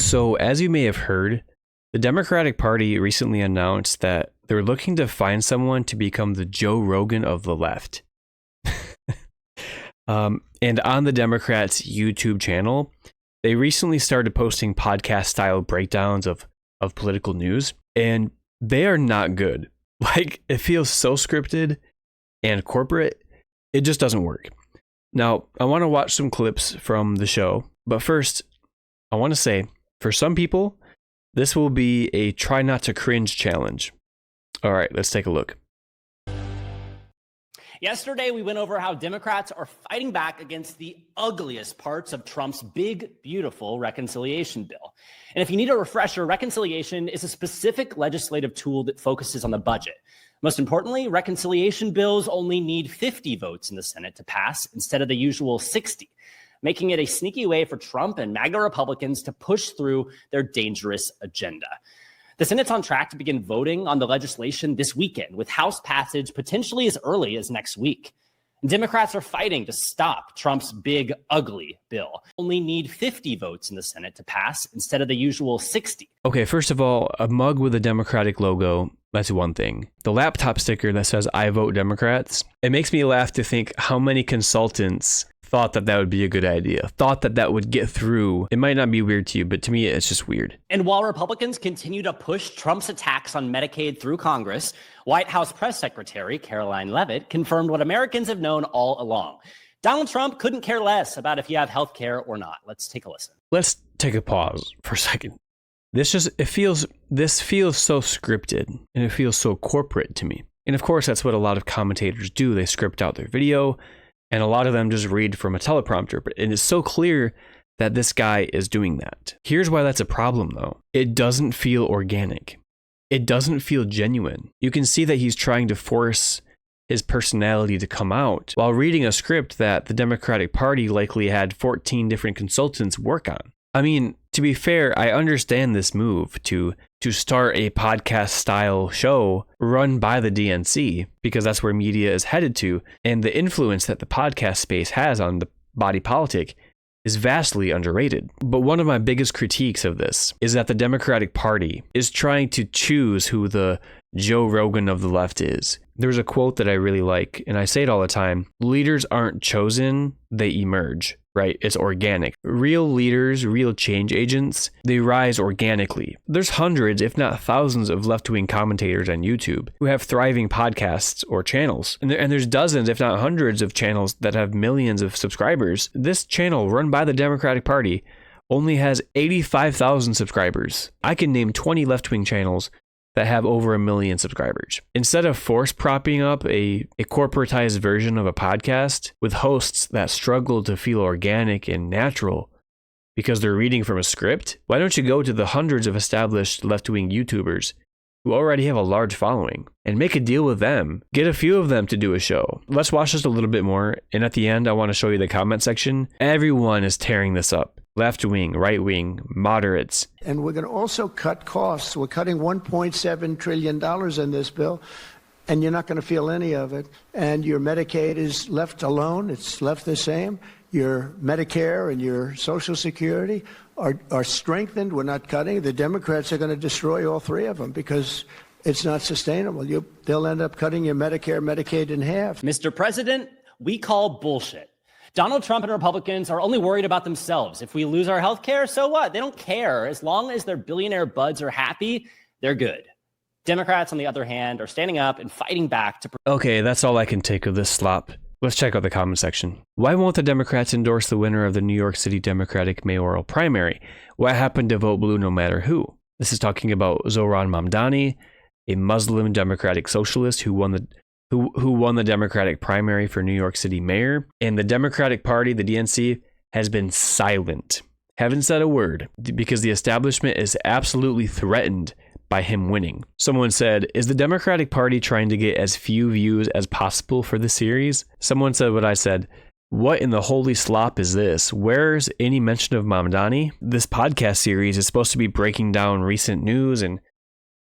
So, as you may have heard, the Democratic Party recently announced that they're looking to find someone to become the Joe Rogan of the left. And on the Democrats' YouTube channel, they recently started posting podcast-style breakdowns of political news, and they are not good. Like, it feels so scripted and corporate, it just doesn't work. Now, I want to watch some clips from the show, but first, I want to say, for some people, this will be a try not to cringe challenge. All right, let's take a look. Yesterday, we went over how Democrats are fighting back against the ugliest parts of Trump's big, beautiful reconciliation bill. And if you need a refresher, reconciliation is a specific legislative tool that focuses on the budget. Most importantly, reconciliation bills only need 50 votes in the Senate to pass instead of the usual 60, making it a sneaky way for Trump and MAGA Republicans to push through their dangerous agenda. The Senate's on track to begin voting on the legislation this weekend, with House passage potentially as early as next week. And Democrats are fighting to stop Trump's big, ugly bill. Only need 50 votes in the Senate to pass instead of the usual 60. Okay, first of all, a mug with a Democratic logo, that's one thing. The laptop sticker that says, "I vote Democrats," it makes me laugh to think how many consultants thought that would be a good idea, thought that would get through. It might not be weird to you, but to me, it's just weird. And while Republicans continue to push Trump's attacks on Medicaid through Congress, White House Press Secretary Caroline Leavitt confirmed what Americans have known all along. Donald Trump couldn't care less about if you have health care or not. Let's take a listen. Let's take a pause for a second. This feels so scripted, and it feels so corporate to me. And of course, that's what a lot of commentators do. They script out their video, and a lot of them just read from a teleprompter. And it's so clear that this guy is doing that. Here's why that's a problem, though. It doesn't feel organic. It doesn't feel genuine. You can see that he's trying to force his personality to come out while reading a script that the Democratic Party likely had 14 different consultants work on. I mean, to be fair, I understand this move to start a podcast-style show run by the DNC, because that's where media is headed to, and the influence that the podcast space has on the body politic is vastly underrated. But one of my biggest critiques of this is that the Democratic Party is trying to choose who the Joe Rogan of the left is. There's a quote that I really like, and I say it all the time: leaders aren't chosen, they emerge. Right? It's organic. Real leaders, real change agents, they rise organically. There's hundreds, if not thousands, of left-wing commentators on YouTube who have thriving podcasts or channels. And there's dozens, if not hundreds, of channels that have millions of subscribers. This channel, run by the Democratic Party, only has 85,000 subscribers. I can name 20 left-wing channels that have over 1 million subscribers. Instead of force propping up a corporatized version of a podcast with hosts that struggle to feel organic and natural because they're reading from a script, why don't you go to the hundreds of established left-wing YouTubers who already have a large following and make a deal with them? Get a few of them to do a show. Let's watch just a little bit more, and at the end, I want to show you the comment section. Everyone is tearing this up. Left wing, right wing, moderates. And we're going to also cut costs. We're cutting $1.7 trillion in this bill, and you're not going to feel any of it. And your Medicaid is left alone. It's left the same. Your Medicare and your Social Security are strengthened. We're not cutting. The Democrats are going to destroy all three of them because it's not sustainable. They'll end up cutting your Medicare, Medicaid in half. Mr. President, we call bullshit. Donald Trump and Republicans are only worried about themselves. If we lose our health care, so what? They don't care. As long as their billionaire buds are happy, they're good. Democrats, on the other hand, are standing up and fighting back to... Okay, that's all I can take of this slop. Let's check out the comment section. Why won't the Democrats endorse the winner of the New York City Democratic mayoral primary? What happened to vote blue no matter who? This is talking about Zohran Mamdani, a Muslim Democratic socialist who won the Democratic primary for New York City mayor. And the Democratic Party, the DNC, has been silent. Haven't said a word because the establishment is absolutely threatened by him winning. Someone said, is the Democratic Party trying to get as few views as possible for the series? Someone said what I said. What in the holy slop is this? Where's any mention of Mamdani? This podcast series is supposed to be breaking down recent news and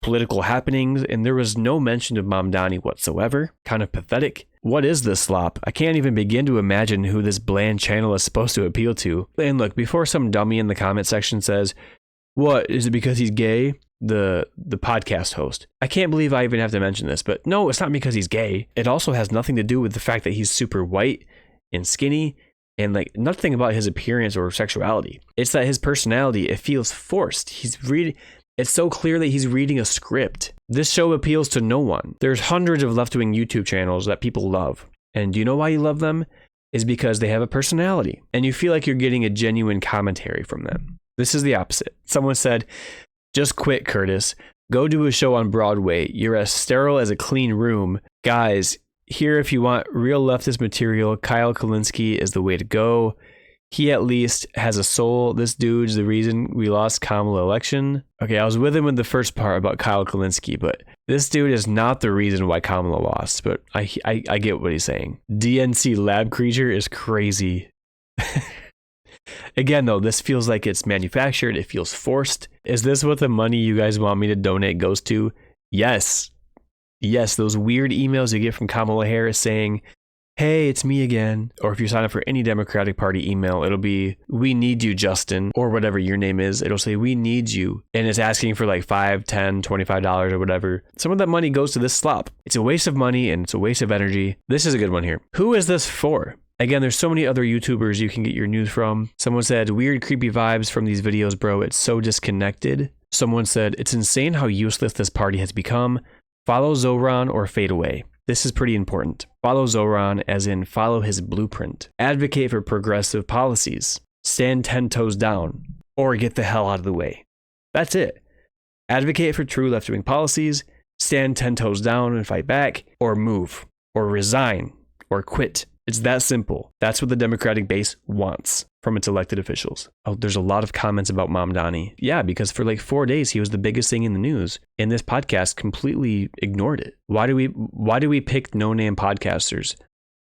political happenings, and there was no mention of Mamdani whatsoever. Kind of pathetic. What is this slop? I can't even begin to imagine who this bland channel is supposed to appeal to. And look, before some dummy in the comment section says, What, is it because he's gay? The podcast host. I can't believe I even have to mention this, but no, it's not because he's gay. It also has nothing to do with the fact that he's super white and skinny and like nothing about his appearance or sexuality. It's that his personality, it feels forced. It's so clear that he's reading a script. This show appeals to no one. There's hundreds of left-wing YouTube channels that people love. And do you know why you love them? Is because they have a personality and you feel like you're getting a genuine commentary from them. This is the opposite. Someone said, just quit, Curtis. Go do a show on Broadway. You're as sterile as a clean room. Guys, here if you want real leftist material, Kyle Kulinski is the way to go. He at least has a soul. This dude's the reason we lost Kamala election. Okay, I was with him in the first part about Kyle Kulinski, but this dude is not the reason why Kamala lost, but I get what he's saying. DNC lab creature is crazy. Again, though, this feels like it's manufactured. It feels forced. Is this what the money you guys want me to donate goes to? Yes. Yes, those weird emails you get from Kamala Harris saying, hey, it's me again. Or if you sign up for any Democratic Party email, it'll be, we need you, Justin, or whatever your name is. It'll say, we need you. And it's asking for like $5, $10, $25 or whatever. Some of that money goes to this slop. It's a waste of money and it's a waste of energy. This is a good one here. Who is this for? Again, there's so many other YouTubers you can get your news from. Someone said, weird, creepy vibes from these videos, bro. It's so disconnected. Someone said, it's insane how useless this party has become. Follow Zoran or fade away. This is pretty important. Follow Zoran as in follow his blueprint. Advocate for progressive policies. Stand 10 toes down or get the hell out of the way. That's it. Advocate for true left-wing policies. Stand 10 toes down and fight back, or move or resign or quit. It's that simple. That's what the Democratic base wants from its elected officials. Oh, there's a lot of comments about Mamdani. Yeah, because for like 4 days, he was the biggest thing in the news. And this podcast completely ignored it. Why do we pick no-name podcasters?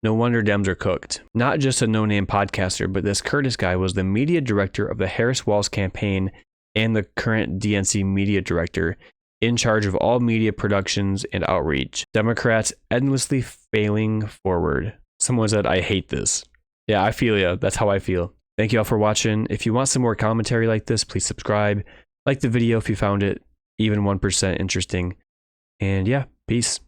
No wonder Dems are cooked. Not just a no-name podcaster, but this Curtis guy was the media director of the Harris-Walz campaign and the current DNC media director in charge of all media productions and outreach. Democrats endlessly failing forward. Someone said, I hate this. Yeah, I feel ya. That's how I feel. Thank you all for watching. If you want some more commentary like this, please subscribe. Like the video if you found it even 1% interesting. And yeah, peace.